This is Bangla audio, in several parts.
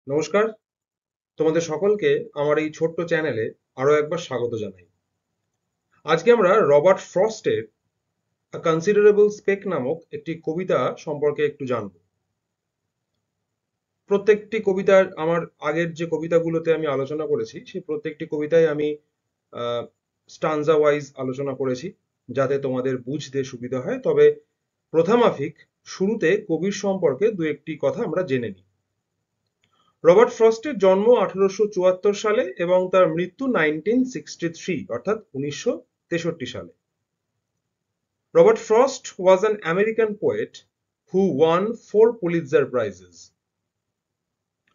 নমস্কার, তোমাদের সকলকে আমার এই ছোট্ট চ্যানেলে আরো একবার স্বাগত জানাই। আজকে আমরা রবার্ট ফ্রস্টের আ কনসিডারেবল স্পেক নামক একটি কবিতা সম্পর্কে একটু জানব। প্রত্যেকটি কবিতার আমার আগের যে কবিতাগুলোতে আমি আলোচনা করেছি সেই প্রত্যেকটি কবিতায় আমি স্টানজা ওয়াইজ আলোচনা করেছি যাতে তোমাদের বুঝতে সুবিধা হয়। তবে প্রথামাফিক শুরুতে কবির সম্পর্কে দু একটি কথা আমরা জেনে নিই। রবার্ট ফ্রস্টের জন্ম 1874 সালে এবং তার মৃত্যু 1963 অর্থাৎ 1963 সালে। Robert frost was an American poet who won 4 Pulitzer Prizes।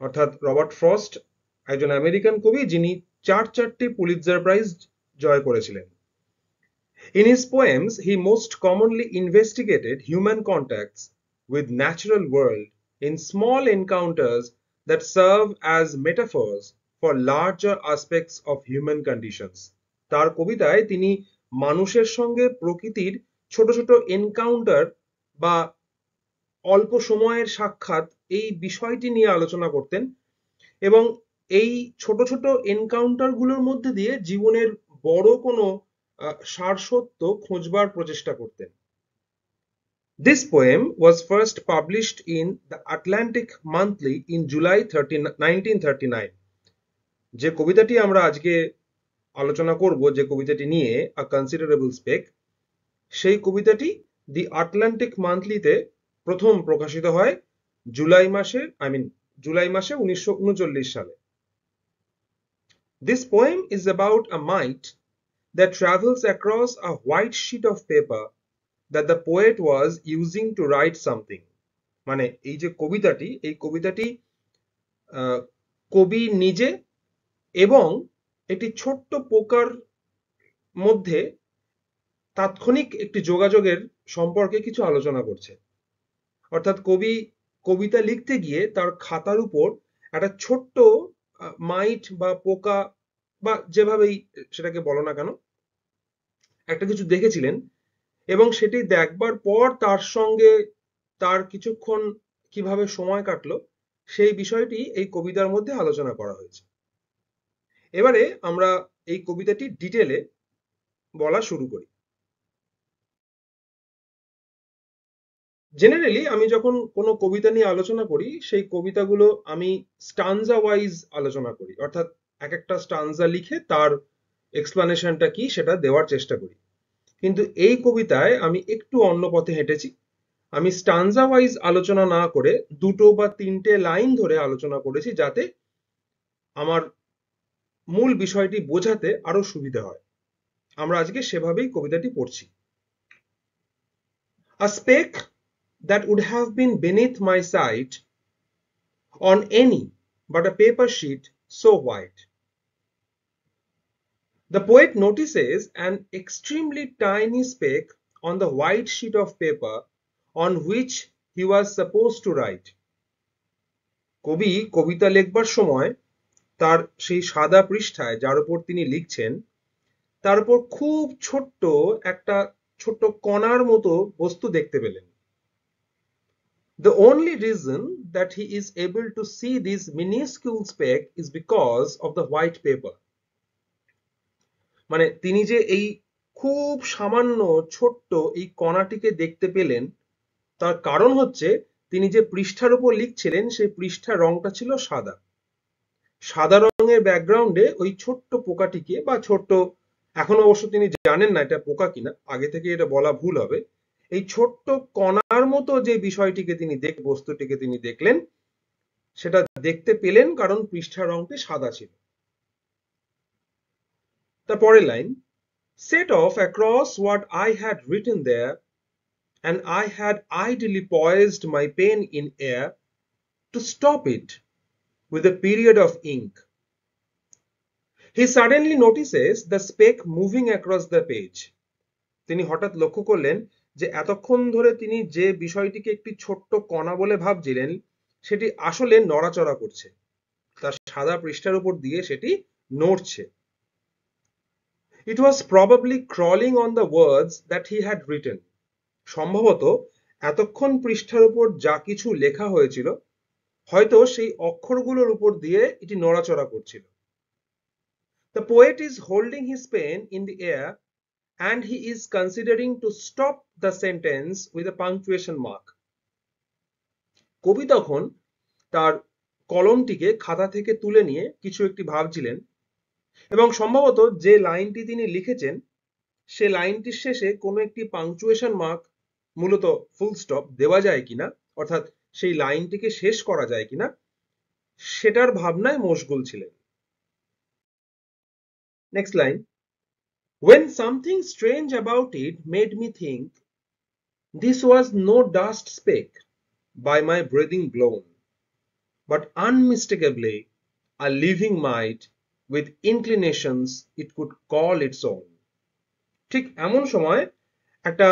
অর্থাৎ রবার্ট ফ্রস্ট একজন আমেরিকান কবি যিনি চারটি পুলিৎজার প্রাইজ জয় করেছিলেন। In his poems, he most commonly investigated human contacts with natural world in small encounters that serve as metaphors for larger aspects of human conditions। তার কবিতায় তিনি মানুষের সঙ্গে প্রকৃতির ছোট ছোট এনকাউন্টার বা অল্প সময়ের সাক্ষাৎ এই বিষয়টি নিয়ে আলোচনা করতেন এবং এই ছোট ছোট এনকাউন্টার গুলোর মধ্যে দিয়ে জীবনের বড় কোনো সারসত্য খোঁজবার প্রচেষ্টা করতেন। This poem was first published in the Atlantic Monthly in July 1939। যে কবিতাটি আমরা আজকে আলোচনা করব, যে কবিতাটি নিয়ে আ কনসিডারেবল স্পেক, সেই কবিতাটি দি আটলান্টিক মান্থলিতে প্রথম প্রকাশিত হয় জুলাই মাসে 1939 সালে। This poem is about a mite that travels across a white sheet of paper that the poet was using to write something। মানে এই যে কবিতাটি, এই কবিতাটি কবি নিজে এবং একটি ছোট্ট পোকার মধ্যে তাৎক্ষণিক একটি যোগাযোগের সম্পর্কে কিছু আলোচনা করছে। অর্থাৎ কবি কবিতা লিখতে গিয়ে তার খাতার উপর একটা ছোট্ট মাইট বা পোকা বা যেভাবেই সেটাকে বলো না কেন, একটা কিছু দেখেছিলেন এবং সেটি দেখবার পর তার সঙ্গে তার কিছুক্ষণ কিভাবে সময় কাটলো সেই বিষয়টি এই কবিতার মধ্যে আলোচনা করা হয়েছে। এবারে আমরা এই কবিতাটি ডিটেলে বলা শুরু করি। জেনারেলি আমি যখন কোনো কবিতা নিয়ে আলোচনা করি সেই কবিতাগুলো আমি স্টানজা ওয়াইজ আলোচনা করি, অর্থাৎ এক একটা স্টানজা লিখে তার এক্সপ্লানেশনটা কি সেটা দেওয়ার চেষ্টা করি। কিন্তু এই কবিতায় আমি একটু অন্য পথে হেঁটেছি। আমি স্টানজা ওয়াইজ আলোচনা না করে দুটো বা তিনটে লাইন ধরে আলোচনা করেছি যাতে আমার মূল বিষয়টি বোঝাতে আরো সুবিধা হয়। আমরা আজকে সেভাবেই কবিতাটি পড়ছি। A speck that would have been beneath my sight on any but a paper sheet so white. The poet notices an extremely tiny speck on the white sheet of paper on which he was supposed to write। কবি কবিতা লেখবার সময় তার সেই সাদা পৃষ্ঠায় যার উপর তিনি লিখছেন তার উপর খুব ছোট্ট একটা ছোট্ট কণার মতো বস্তু দেখতে পেলেন। The only reason that he is able to see this minuscule speck is because of the white paper। মানে তিনি যে এই খুব সামান্য ছোট্ট এই কণাটিকে দেখতে পেলেন তার কারণ হচ্ছে তিনি যে পৃষ্ঠার উপর লিখছিলেন সেই পৃষ্ঠার রংটা ছিল সাদা। সাদা রঙের ব্যাকগ্রাউন্ডে ওই ছোট্ট পোকাটিকে বা ছোট্ট, এখন অবশ্য তিনি জানেন না এটা পোকা কিনা, আগে থেকে এটা বলা ভুল হবে, এই ছোট্ট কণার মতো যে বিষয়টিকে তিনি বস্তুটিকে তিনি দেখলেন সেটা দেখতে পেলেন কারণ পৃষ্ঠার রংটি সাদা ছিল। তারপরের line, set off across what I had written there and I had idly poised my pen in air to stop it with a period of ink। He suddenly notices the speck moving across the page। তিনি হঠাৎ লক্ষ্য করলেন যে এতক্ষণ ধরে তিনি যে বিষয়টিকে একটি ছোট্ট কণা বলে ভাবছিলেন সেটি আসলে নড়াচড়া করছে, তার সাদা পৃষ্ঠার উপর দিয়ে সেটি নড়ছে। It was probably crawling on the words that he had written। সম্ভবত এতক্ষণ পৃষ্ঠার উপর যা কিছু লেখা হয়েছিল হয়তো সেই অক্ষরগুলোর উপর দিয়ে এটি নড়াচড়া করছিল। The poet is holding his pen in the air and he is considering to stop the sentence with a punctuation mark. কবি তখন তার কলমটিকে খাতা থেকে তুলে নিয়ে কিছু একটি ভাবছিলেন এবং সম্ভবত যে লাইনটি তিনি লিখেছেন সে লাইনটির শেষে কোনো একটি পাংচুয়েশন মার্ক, মূলত ফুল স্টপ দেওয়া যায় কিনা, অর্থাৎ সেই লাইনটিকে শেষ করা যায় কিনা সেটার ভাবনায় মশগুল ছিলেন। Next line, when something strange about it made me think this was no dust speck by my breathing blown, but unmistakably a living might with inclinations it could call its own. ঠিক এমন সময় একটা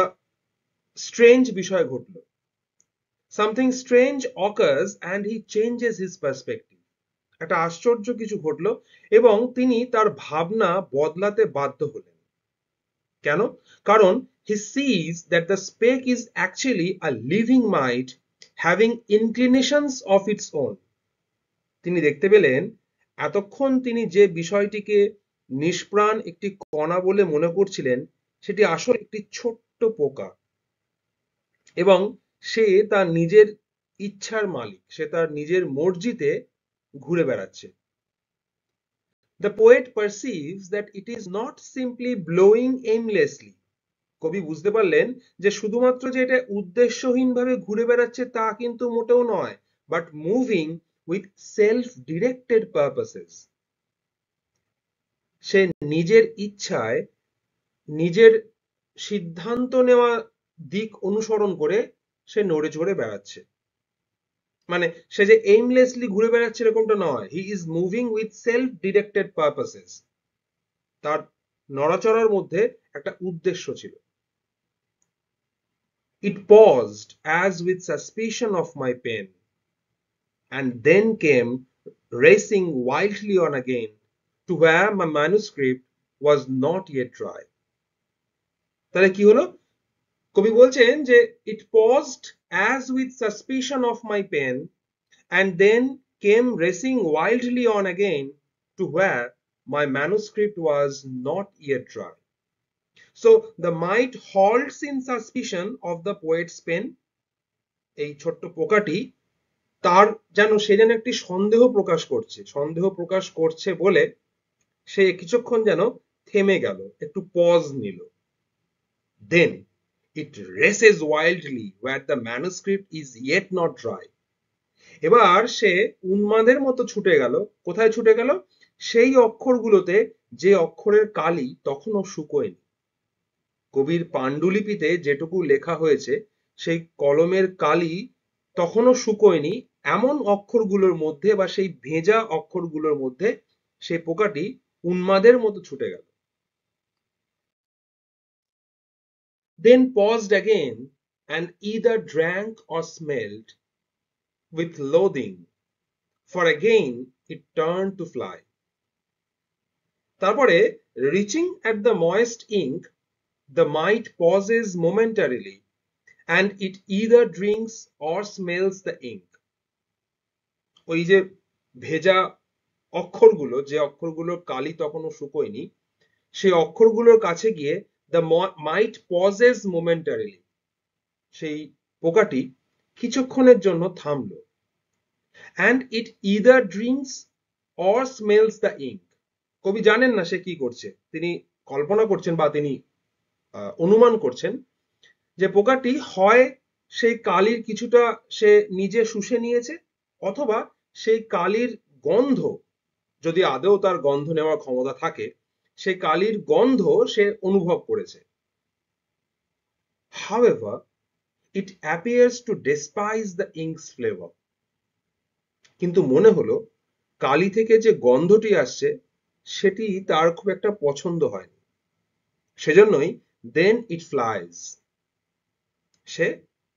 স্ট্রেঞ্জ বিষয় ঘটল। Something strange occurs and he changes his perspective. একটা আশ্চর্য কিছু ঘটল এবং তিনি তার ভাবনা বদলাতে বাধ্য হলেন। কেন? কারণ he sees that the speck is actually a living might having inclinations of its own. তিনি দেখতে পেলেন এতক্ষণ তিনি যে বিষয়টিকে নিষ্প্রাণ একটি কণা বলে মনে করছিলেন সেটি আসলে একটি ছোট্ট পোকা এবং সে তার নিজের ইচ্ছার মালিক, সে তার নিজের মর্জিতে ঘুরে বেড়াচ্ছে। The poet perceives that it is not simply blowing aimlessly. কবি বুঝতে পারলেন যে শুধুমাত্র যে এটা উদ্দেশ্যহীনভাবে ঘুরে বেড়াচ্ছে তা কিন্তু মোটেও নয়, but moving with self-directed purposes. সে নিজের ইচ্ছায় নিজের সিদ্ধান্ত নেওয়া দিক অনুসরণ করে সে নড়ে চড়ে বেড়াচ্ছে। মানে সে যে এইমলেসলি ঘুরে বেড়াচ্ছে এরকমটা নয়, he is moving with self directed purposes. তার নড়াচড়ার মধ্যে একটা উদ্দেশ্য ছিল। It paused as with suspicion of my pen, and then came racing wildly on again to where my manuscript was not yet dry. তাহলে কি হলো? কবি বলছেন যে it paused as with suspicion of my pen and then came racing wildly on again to where my manuscript was not yet dry. So the mite halts in suspicion of the poet's pen. এই ছোট্ট পোকাটি তার সে যেন একটি সন্দেহ প্রকাশ করছে বলে সে কিছুক্ষণ যেন থেমে গেল, একটু পজ নিল। Then it races wildly where the manuscript is yet not dry. এবার সে উন্মাদের মতো ছুটে গেল। কোথায় ছুটে গেল? সেই অক্ষরগুলোতে যে অক্ষরের কালি তখনও শুকোয়নি। কবির পাণ্ডুলিপিতে যেটুকু লেখা হয়েছে সেই কলমের কালি তখনও শুকোয়নি এমন অক্ষরগুলোর মধ্যে বা সেই ভেজা অক্ষরগুলোর মধ্যে সেই পোকাটি উন্মাদের মতো ছুটে গেল। Then paused again and either drank or smelled with loathing, for again it turned to fly. তারপরে reaching at the moist ink, the mite pauses momentarily and it either drinks or smells the ink. ওই যে ভেজা অক্ষরগুলো, যে অক্ষরগুলোর কালি তখনও শুকোয়নি, সেই অক্ষরগুলোর কাছে গিয়ে the mite pauses momentarily, সেই পোকাটি কিছুক্ষণের জন্য থামলো। and it either drinks or smells the ink. কবি জানেন না সে কি করছে, তিনি কল্পনা করছেন বা তিনি অনুমান করছেন যে পোকাটি হয় সেই কালির কিছুটা সে নিজে শুষে নিয়েছে অথবা সেই কালির গন্ধ, যদি আদৌ তার গন্ধ নেওয়ার ক্ষমতা থাকে, সেই কালির গন্ধ সে অনুভব করেছে। However, it appears to despise the ink's flavor. কিন্তু মনে হলো কালি থেকে যে গন্ধটি আসছে সেটি তার খুব একটা পছন্দ হয়নি। সেজন্যই then it flies, সে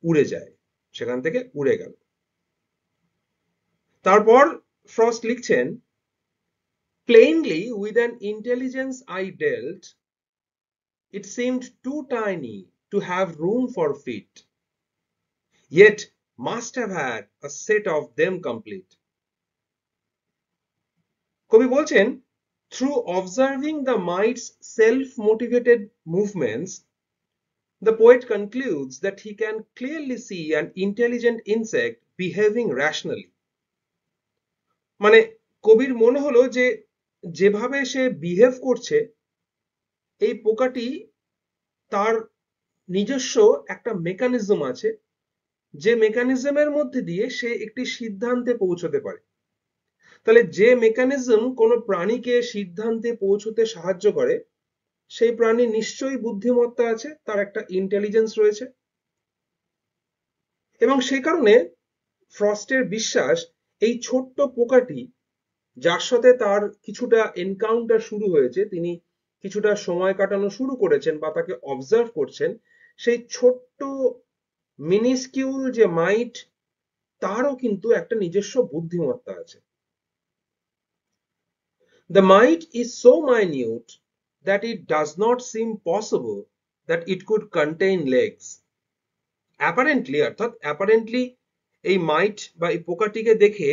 উড়ে যায়, সেখান থেকে উড়ে গেল। তারপর ফ্রস্ট লিখছেন, plainly with an intelligence I dealt, it seemed too tiny to have room for feet, yet must have had a set of them complete. কবি বলছেন, through observing the mite's self-motivated movements, the poet concludes that he can clearly see an intelligent insect behaving rationally. মানে কবির মনে হলো যে যেভাবে সে বিহেভ করছে এই পোকাটি তার নিজস্ব একটা মেকানিজম আছে, যে মেকানিজমের মধ্যে দিয়ে সে একটি সিদ্ধান্তে পৌঁছতে পারে। তাহলে যে মেকানিজম কোনো প্রাণীকে সিদ্ধান্তে পৌঁছতে সাহায্য করে সেই প্রাণী নিশ্চয়ই বুদ্ধিমত্তা আছে, তার একটা ইন্টেলিজেন্স রয়েছে। এবং সেই কারণে ফ্রস্টের বিশ্বাস এই ছোট্ট পোকাটি যার সাথে তার কিছুটা এনকাউন্টার শুরু হয়েছে, তিনি কিছুটা সময় কাটানো শুরু করেছেন বা তাকে অবজার্ভ করছেন, সেই ছোট্ট মিনিস্কিউল যে মাইট তারও কিন্তু একটা নিজস্ব বুদ্ধিমত্তা আছে। The mite is so minute that it does not seem possible that it could contain legs. Apparently, অর্থাৎ apparently এই মাইট বা এই পোকাটিকে দেখে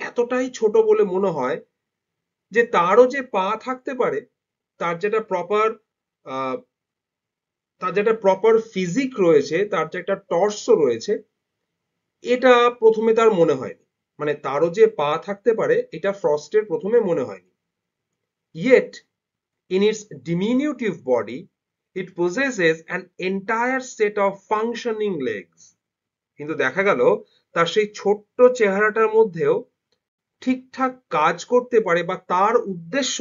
এতটাই ছোট বলে মনে হয় যে তারও যে পা থাকতে পারে, তার যেটা প্রপার ফিজিক রয়েছে, তার যে একটা টর্সো রয়েছে, এটা প্রথমে তার মনে হয়নি। মানে তারও যে পা থাকতে পারে এটা ফ্রস্টের প্রথমে মনে হয়নি। Yet in its diminutive body it possesses an entire set of functioning legs. কিন্তু দেখা গেল তার সেই ছোট্ট চেহারাটার মধ্যেও ঠিকঠাক কাজ করতে পারে বা তার উদ্দেশ্য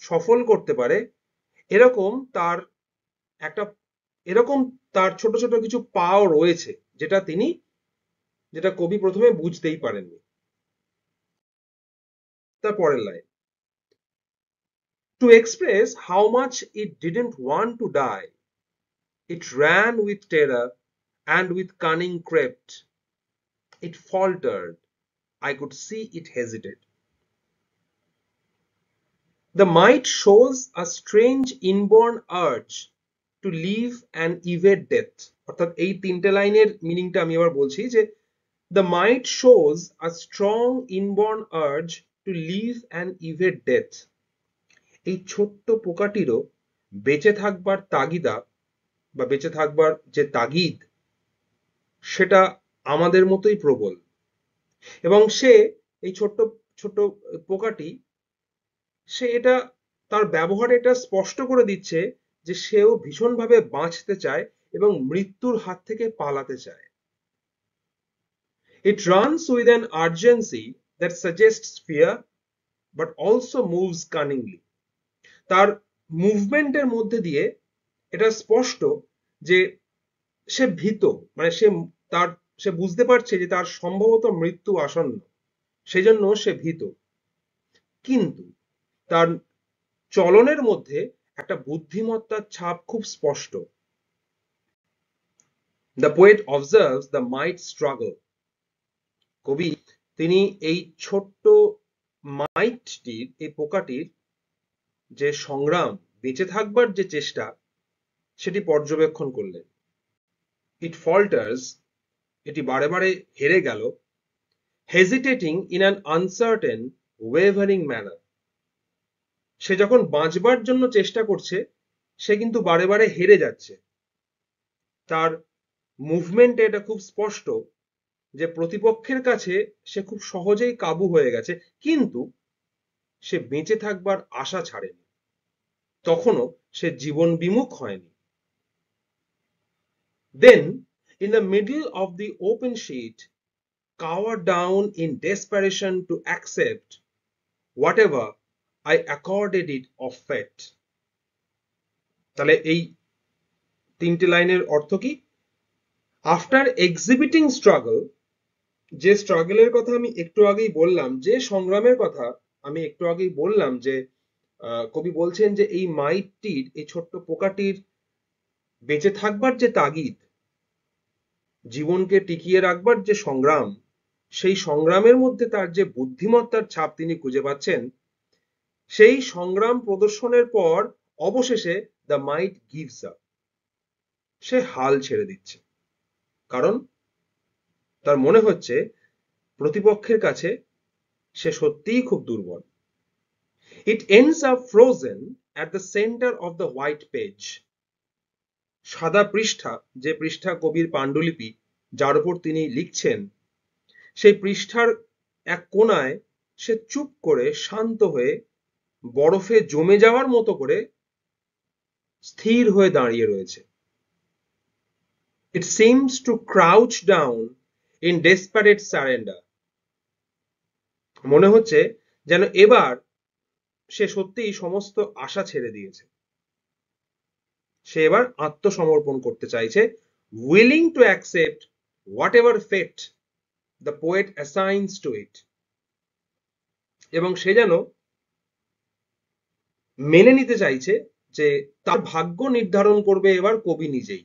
সফল করতে পারে এরকম তার একটা তার ছোট ছোট কিছু পাও রয়েছে, যেটা কবি প্রথমে বুঝতেই পারেননি। তারপরের line, to express how much it didn't want to die, it ran with terror and with cunning crept. It faltered. I could see it hesitate. The mite shows a strange inborn urge to live and evade death. অর্থাৎ এই তিনটে লাইনের মিনিংটা আমি আবার বলছি যে the mite shows a strong inborn urge to live and evade death. এই ছোট্ট পোকাটিরও বেঁচে থাকবার তাগিদা বা বেঁচে থাকবার যে তাগিদ সেটা আমাদের মতোই প্রবল। এবং সে এই ছোট্ট ছোট্ট পোকাটি সে এটা তার ব্যবহারে এটা স্পষ্ট করে দিচ্ছে যে সেও ভীষণভাবে বাঁচতে চায় এবং মৃত্যুর হাত থেকে পালাতে চায়। It runs with an urgency that suggests fear but also moves cunningly. তার মুভমেন্টের মধ্যে দিয়ে এটা স্পষ্ট যে সে ভীত, মানে সে বুঝতে পারছে যে তার সম্ভবত মৃত্যু আসন্ন, সেজন্য সে ভীত। কিন্তু তার চলনের মধ্যে একটা বুদ্ধিমত্তার ছাপ খুব স্পষ্ট। The poet observes the mite struggle. কবি তিনি এই ছোট্ট মাইটটির, এই পোকাটির যে সংগ্রাম, বেঁচে থাকবার যে চেষ্টা, সেটি পর্যবেক্ষণ করলেন। It falters, এটি বারে বারে হেরে গেল, hesitating in an uncertain, wavering manner. সে যখন বাঁচবার জন্য চেষ্টা করছে সে কিন্তু বারে বারে হেরে যাচ্ছে। তার মুভমেন্টে এটা খুব স্পষ্ট যে প্রতিপক্ষের কাছে সে খুব সহজেই কাবু হয়ে গেছে, কিন্তু সে বেঁচে থাকবার আশা ছাড়েনি, তখনও সে জীবন বিমুখ হয়নি। Then in the middle of the open sheet, cower down in desperation to accept whatever I accorded it of fate. তাহলে এই তিনটে লাইনের অর্থ কি? আফটার এক্সিবিটিং স্ট্রাগল, যে স্ট্রাগলের কথা আমি একটু আগেই বললাম, যে সংগ্রামের কথা আমি একটু আগেই বললাম, যে কবি বলছেন যে এই মাইটটির, এই ছোট্ট পোকাটির বেঁচে থাকবার যে তাগিদ, জীবনকে টিকিয়ে রাখবার যে সংগ্রাম, সেই সংগ্রামের মধ্যে তার যে বুদ্ধিমত্তার ছাপ তিনি খুঁজে পাচ্ছেন, সেই সংগ্রাম প্রদর্শনের পর অবশেষে দ্য মাইট গিভস আপ, সে হাল ছেড়ে দিচ্ছে। কারণ তার মনে হচ্ছে প্রতিপক্ষের কাছে সে সত্যিই খুব দুর্বল। It ends up frozen at the center of the white page. সাদা পৃষ্ঠা, যে পৃষ্ঠা কবির পাণ্ডুলিপি যার উপর তিনি লিখছেন, সেই পৃষ্ঠার এক কোণায় সে চুপ করে শান্ত হয়ে বরফে জমে যাওয়ার মতো করে স্থির হয়ে দাঁড়িয়ে রয়েছে। It seems to crouch down in desperate surrender. মনে হচ্ছে যেন এবার সে সত্যিই সমস্ত আশা ছেড়ে দিয়েছে, সে এবার আত্মসমর্পণ করতে চাইছে, willing to accept whatever fate the poet assigns to it. এবং সে যেন মেনে নিতে চাইছে যে তার ভাগ্য নির্ধারণ করবে এবার কবি নিজেই।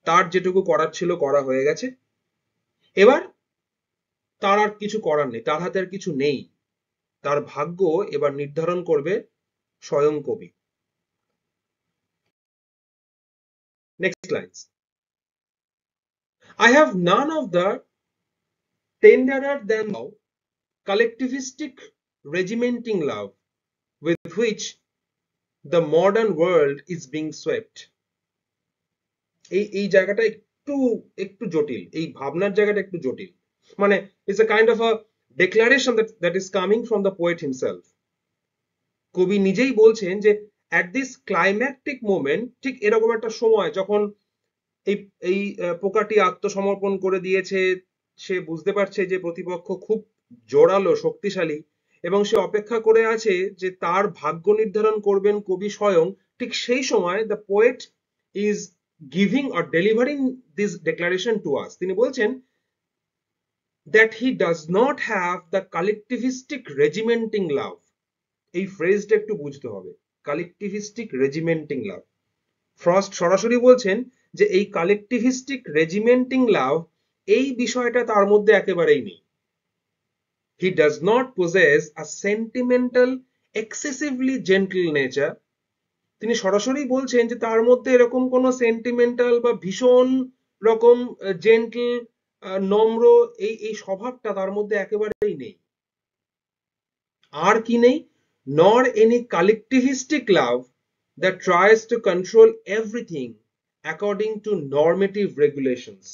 তার যেটুকু করার ছিল করা হয়ে গেছে, এবার তার আর কিছু করার নেই, তার হাতে আর কিছু নেই, তার ভাগ্য এবার নির্ধারণ করবে স্বয়ং কবি। Next lines. I have none of the tenderer than thou collectivistic regimenting love with which the modern world is being swept. এই জায়গাটা একটু জটিল, এই ভাবনার জায়গাটা একটু জটিল। মানে it's a kind of a declaration that is coming from the poet himself. কবি নিজেই বলছেন যে at this climactic moment, ঠিক এরকম একটা সময় যখন এই পোকাটি আত্মসমর্পণ করে দিয়েছে, সে বুঝতে পারছে যে প্রতিপক্ষ খুব জোরালো, শক্তিশালী, এবং সে অপেক্ষা করে আছে যে তার ভাগ্য নির্ধারণ করবেন কবি স্বয়ং। ঠিক সেই সময় the poet is giving or delivering this declaration to us. তিনি বলছেন that he does not have the collectivistic regimenting love. এই ফ্রেজটা একটু বুঝতে হবে, collectivistic regimenting love. ফ্রস্ট সরাসরি বলছেন যে এই কালেকটিভিস্টিক রেজিমেন্টিং লাভ, এই বিষয়টা তার মধ্যে একেবারেই নেই। He does not possess a sentimental excessively gentle nature. তিনি সরাসরি বলছেন যে তার মধ্যে এরকম কোনো সেন্টিমেন্টাল বা ভীষণ রকম জেন্টল, নম্র এই স্বভাবটা তার মধ্যে একেবারেই নেই। আর কি নেই? nor any collectivistic love that tries to control everything according to normative regulations.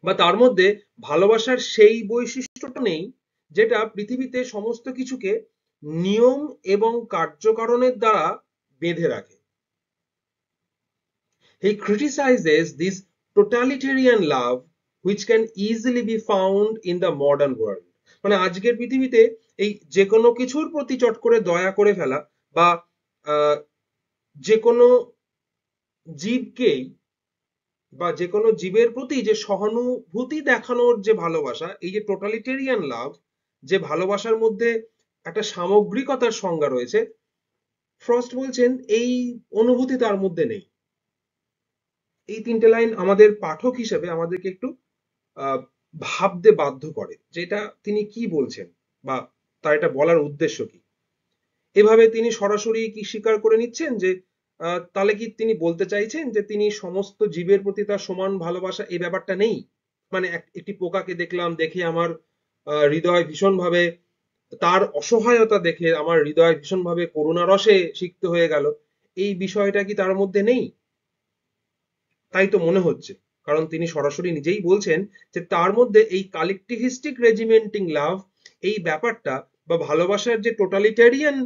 বা তার মধ্যে ভালোবাসার সেই বৈশিষ্ট্যটা নেই যেটা পৃথিবীতে সমস্ত কিছুকে নিয়ম এবং কার্যকারণের দ্বারা বেঁধে রাখে। He criticizes this totalitarian love which can easily be found in the modern world. মানে আজকের পৃথিবীতে এই যে কোনো কিছুর প্রতি চট করে দয়া করে ফেলা, বা যে কোনো জীবকেই বা যে কোনো জীবের প্রতি যে সহানুভূতি দেখানোর যে ভালোবাসা, এই যে টোটালিটেরিয়ান লাভ, যে ভালোবাসার মধ্যে একটা সামগ্রিকতার সংজ্ঞা রয়েছে, ফ্রস্ট বলছেন এই অনুভূতি তার মধ্যে নেই। এই তিনটে লাইন আমাদের পাঠক হিসেবে আমাদেরকে একটু ভাবতে বাধ্য করে, যেটা তিনি কি বলছেন বা তার এটা বলার উদ্দেশ্য কি। এভাবে তিনি সরাসরি কি স্বীকার করে নিচ্ছেন যে তাহলে কি তিনি বলতে চাইছেন যে তিনি সমস্ত জীবের প্রতি তার সমান ভালোবাসা, এই ব্যাপারটা নেই? মানে একটি পোকাকে দেখলাম, দেখে আমার হৃদয় ভীষণভাবে, তার অসহায়তা দেখে আমার হৃদয় ভীষণভাবে করুণা রসে সিক্ত হয়ে গেল, এই বিষয়টা কি তার মধ্যে নেই? তাই তো মনে হচ্ছে, কারণ তিনি সরাসরি নিজেই বলছেন যে তার মধ্যে এই কালেকটিভিস্টিক রেজিমেন্টিং লাভ, এই ব্যাপারটা বা ভালোবাসার যে টোটালিটেরিয়ান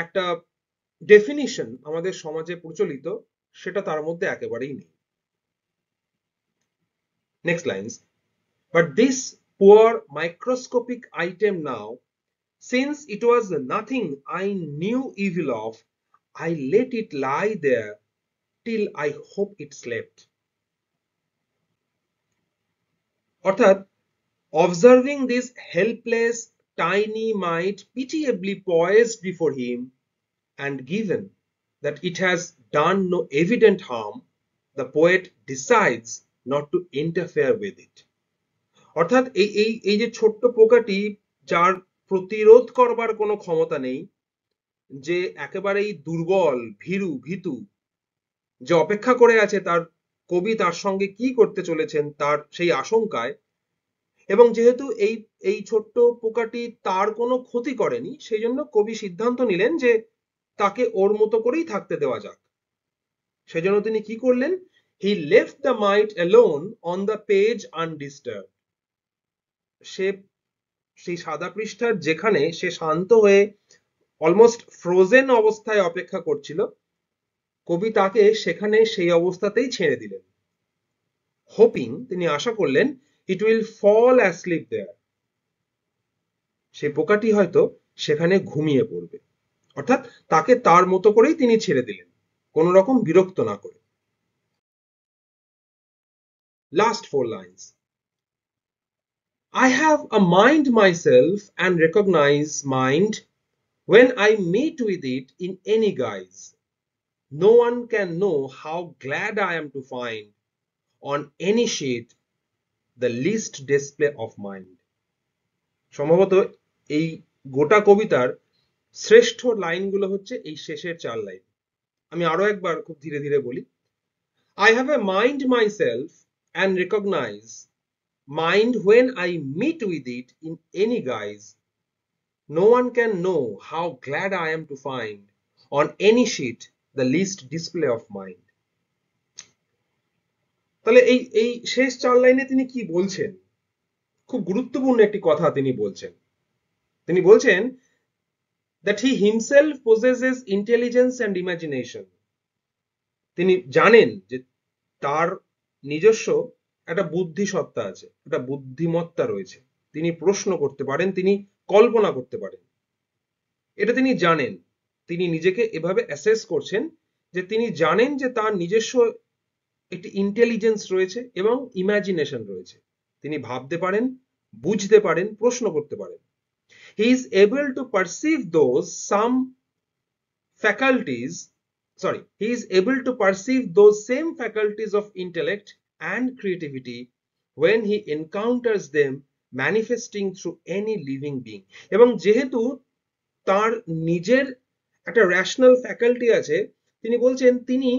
একটা ডেফিনিশন আমাদের সমাজে প্রচলিত, সেটা তার মধ্যে একেবারেই নেই। Next lines. But this poor microscopic item now, since it was nothing I knew evil of, I let it lie there till I hope it slept. অর্থাৎ observing this helpless tiny mite pitiably poised before him, and given that it has done no evident harm, the poet decides not to interfere with it. অর্থাৎ এই যে ছোট্ট পোকাটি, যার প্রতিরোধ করবার কোনো ক্ষমতা নেই, যে একেবারেই দুর্বল, ভীরু, ভীতু, যে অপেক্ষা করে আছে তার কবি তার সঙ্গে কি করতে চলেছেন তার সেই আশঙ্কায়, এবং যেহেতু এই এই ছোট্ট পোকাটি তার কোনো ক্ষতি করেনি, সেই জন্য কবি সিদ্ধান্ত নিলেন যে তাকে ওর মতো করেই থাকতে দেওয়া যাক। সেজন্য তিনি কি করলেন? He left the might alone on the page undisturbed. সে সেই সাদা পৃষ্ঠার যেখানে সে শান্ত হয়ে অলমোস্ট ফ্রোজেন অবস্থায় অপেক্ষা করছিল, কবি তাকে সেখানে সেই অবস্থাতেই ছেড়ে দিলেন। হোপিং, তিনি আশা করলেন, ইট উইল ফল অ্যাসলিপ দেয়ার, সেই পোকাটি হয়তো সেখানে ঘুমিয়ে পড়বে। অর্থাৎ তাকে তার মতো করেই তিনি ছেড়ে দিলেন, কোন রকম বিরক্ত না করে। Last 4 lines. I have a mind myself and recognize mind when I meet with it in any guise. No one can know how glad I am to find on any sheet the least display of mind. সম্ভবত এই গোটা কবিতার শ্রেষ্ঠ লাইনগুলো হচ্ছে এই শেষের 4 লাইন। আমি আরো একবার খুব ধীরে ধীরে বলি। I have a mind myself and recognize mind when I meet with it in any guise. No one can know how glad I am to find on any sheet the least display of mind. তাহলে এই এই শেষ 4 লাইনে তিনি কি বলছেন? খুব গুরুত্বপূর্ণ একটি কথা তিনি বলছেন। তিনি বলছেন that he himself possesses intelligence and imagination. তিনি জানেন যে তার নিজস্ব একটা বুদ্ধি সত্তা আছে, একটা বুদ্ধিমত্তা রয়েছে। তিনি প্রশ্ন করতে পারেন, তিনি কল্পনা করতে পারেন, এটা তিনি জানেন। তিনি নিজেকে এভাবে অ্যাসেস করছেন যে তিনি জানেন যে তার নিজস্ব একটি ইন্টেলিজেন্স রয়েছে এবং ইমাজিনেশন রয়েছে। তিনি ভাবতে পারেন, বুঝতে পারেন, প্রশ্ন করতে পারেন। He is able to perceive those some faculties, he is able to perceive those same faculties of intellect and creativity when he encounters them manifesting through any living being. এবং যেহেতু তার নিজের একটা রেশনাল ফ্যাকাল্টি আছে, তিনি বলছেন তিনি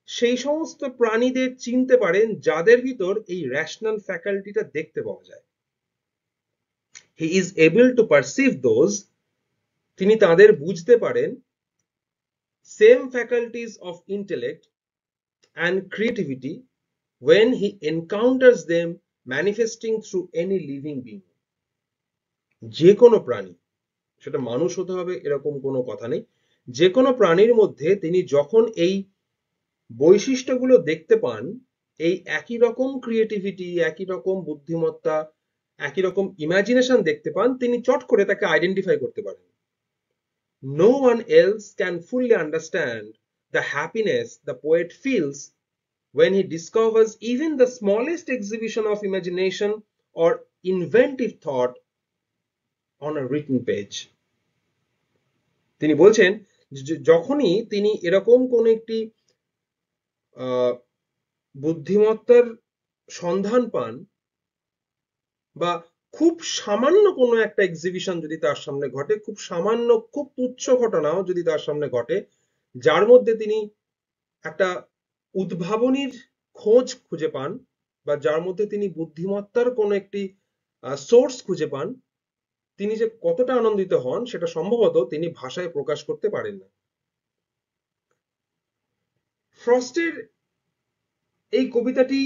সেই সমস্ত প্রাণীদের চিনতে পারেন যাদের ভিতর এই রেশনাল ফ্যাকাল্টিটা দেখতে পাওয়া যায়। He is able to perceive those, তিনি তাদের বুঝতে পারেন, same faculties of intellect and creativity when he encounters them manifesting through any living being. যে কোনো প্রাণী, সেটা মানুষ হতে হবে এরকম কোনো কথা নেই, যে কোনো প্রাণীর মধ্যে তিনি যখন এই বৈশিষ্ট্যগুলো দেখতে পান, এই একই রকম ক্রিয়েটিভিটি, একই রকম বুদ্ধিমত্তা, একই রকম ইমাজিনেশন দেখতে পান, তিনি চট করে তাকে আইডেন্টিফাই করতে পারেন। No one else can fully understand the happiness the poet feels when he discovers even the smallest exhibition of imagination or inventive thought on a written page. তিনি বলছেন যখনই তিনি এরকম কোন একটি বুদ্ধিমত্তার সন্ধান পান, বা খুব সামান্য কোনো একটা এক্সিবিশন যদি তার সামনে ঘটে, খুব সামান্য, খুব তুচ্ছ ঘটনাও যদি তার সামনে ঘটে, যার মধ্যে তিনি একটা উদ্ভাবনীর খোঁজ খুঁজে পান, বা যার মধ্যে তিনি বুদ্ধিমত্তার কোনো একটি সোর্স খুঁজে পান, তিনি যে কতটা আনন্দিত হন সেটা সম্ভবত তিনি ভাষায় প্রকাশ করতে পারেন না। ফ্রস্টের এই কবিতাটি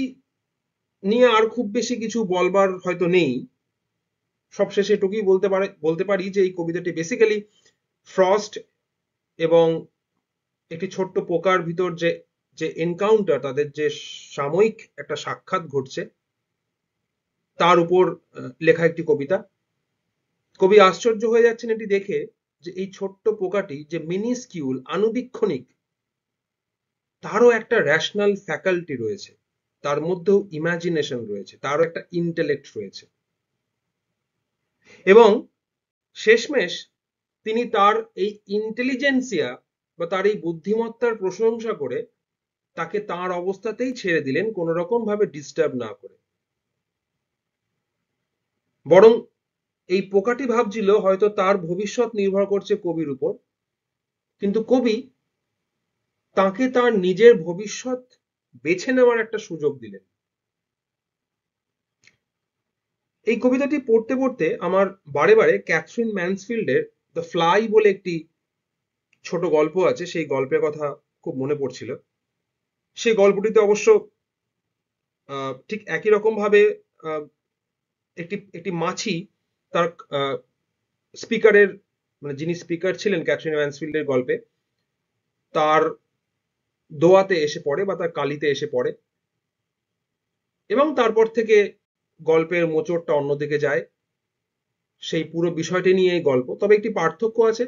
নিয়ে আর খুব বেশি কিছু বলবার হয়তো নেই। সবশেষে এটুকুই বলতে পারি যে এই কবিতাটি বেসিক্যালি ফ্রস্ট এবং একটি ছোট্ট পোকার ভিতর যে যে এনকাউন্টার, তাদের যে সাময়িক একটা সাক্ষাৎ ঘটছে, তার উপর লেখা একটি কবিতা। কবি আশ্চর্য হয়ে যাচ্ছেন এটি দেখে যে এই ছোট্ট পোকাটি যে মিনিস্কিউল, আনুবীক্ষণিক, তারও একটা রেশনাল ফ্যাকাল্টি রয়েছে, তার মধ্যেও ইমাজিনেশন রয়েছে, তারও একটা ইন্টেলেক্ট রয়েছে। এবং শেষমেশ তিনি তার এই ইন্টেলিজেন্সিয়া বা তার এই বুদ্ধিমত্তার প্রশংসা করে তাকে তার অবস্থাতেই ছেড়ে দিলেন, কোন রকম ভাবে ডিস্টার্ব না করে। বরং এই পোকাটি ভাবছিল হয়তো তার ভবিষ্যৎ নির্ভর করছে কবির উপর, কিন্তু কবি তাকে তার নিজের ভবিষ্যৎ বেছে নেওয়ার একটা সুযোগ দিলেন। এই কবিতাটি পড়তে পড়তে আমার বারে বারে ক্যাথরিন ম্যানসফিল্ডের দ্য ফ্লাই বলে একটি ছোট গল্প আছে, সেই গল্পের কথা খুব মনে পড়ছিল। সেই গল্পটিতে অবশ্য ঠিক একই রকম ভাবে আহ, একটি একটি মাছি তার স্পিকারের, মানে যিনি স্পিকার ছিলেন ক্যাথরিন ম্যানসফিল্ডের গল্পে, তার দোয়াতে এসে পড়ে বা তার কালিতে এসে পড়ে, এবং তারপর থেকে গল্পের মোচড়টা অন্যদিকে যায়। সেই পুরো বিষয়টি নিয়ে এই গল্প, তবে একটি পার্থক্য আছে।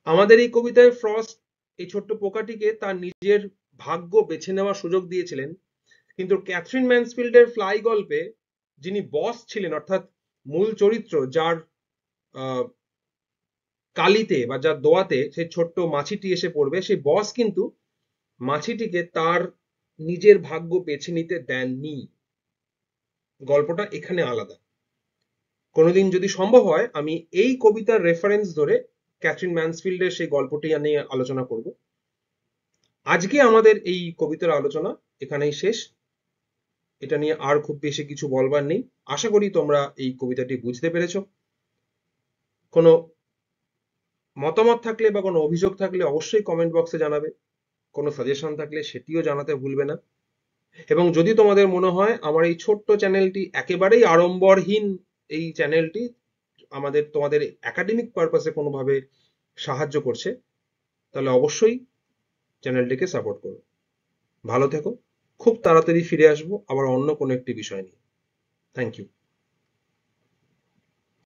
আমাদের এই কবিতায় ফ্রস্ট এই ছোট্ট পোকাটিকে তার নিজের ভাগ্য বেছে নেওয়ার সুযোগ দিয়েছিলেন, কিন্তু ক্যাথরিন ম্যানসফিল্ডের ফ্লাই গল্পে যিনি বস ছিলেন, অর্থাৎ মূল চরিত্র, যার আহ, কালিতে বা যার দোয়াতে সেই ছোট্ট মাছিটি এসে পড়বে, সেই বস কিন্তু মাছিটিকে তার নিজের ভাগ্য বেছে নিতে দেননি। গল্পটা এখানে আলাদা। কোনোদিন যদি সম্ভব হয় আমি এই কবিতার রেফারেন্স ধরে ক্যাথরিন ম্যানসফিল্ডের সেই গল্পটি নিয়ে আলোচনা করব। আজকে আমাদের এই কবিতার আলোচনা এখানেই শেষ। এটা নিয়ে আর খুব বেশি কিছু বলবার নেই। আশা করি তোমরা এই কবিতাটি বুঝতে পেরেছো। কোনো মতামত থাকলে বা কোনো অভিযোগ থাকলে অবশ্যই কমেন্ট বক্সে জানাবে। কোনো সাজেশন থাকলে সেটিও জানাতে ভুলবে না। এবং যদি তোমাদের মনে হয় আমার এই ছোট্ট চ্যানেলটি একেবারেই আড়ম্বরহীন, এই চ্যানেলটি তোমাদের একাডেমিক পারপাসে কোনোভাবে সাহায্য করছে, তাহলে অবশ্যই চ্যানেলটিকে সাপোর্ট করো। ভালো থেকো। খুব তাড়াতাড়ি ফিরে আসবো আবার অন্য কোনো একটি বিষয় নিয়ে। Thank you.